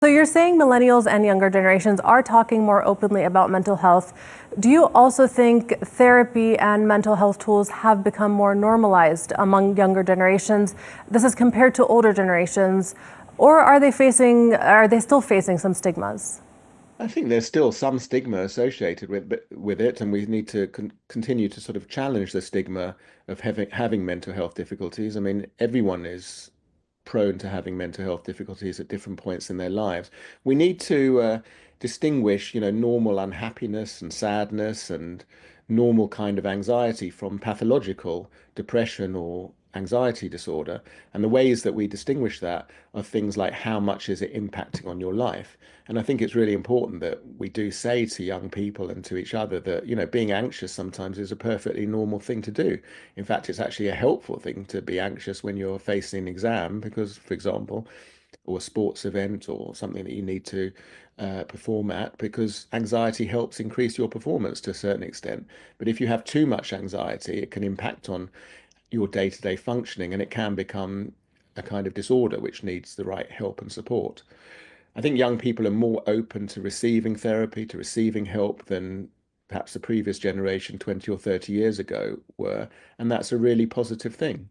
So you're saying millennials and younger generations are talking more openly about mental health. Do you also think therapy and mental health tools have become more normalized among younger generations? This is compared to older generations, or are they still facing some stigmas? I think there's still some stigma associated with it, and we need to continue to sort of challenge the stigma of having mental health difficulties. I mean, everyone is prone to having mental health difficulties at different points in their lives. We need to distinguish, normal unhappiness and sadness and normal kind of anxiety from pathological depression or anxiety disorder. And the ways that we distinguish that are things like how much is it impacting on your life. And I think it's really important that we do say to young people and to each other that, being anxious sometimes is a perfectly normal thing to do. In fact, it's actually a helpful thing to be anxious when you're facing an exam because, for example, or a sports event or something that you need to perform at, because anxiety helps increase your performance to a certain extent. But if you have too much anxiety, it can impact on your day-to-day functioning and it can become a kind of disorder which needs the right help and support. I think young people are more open to receiving therapy, to receiving help than perhaps the previous generation 20 or 30 years ago were, and that's a really positive thing.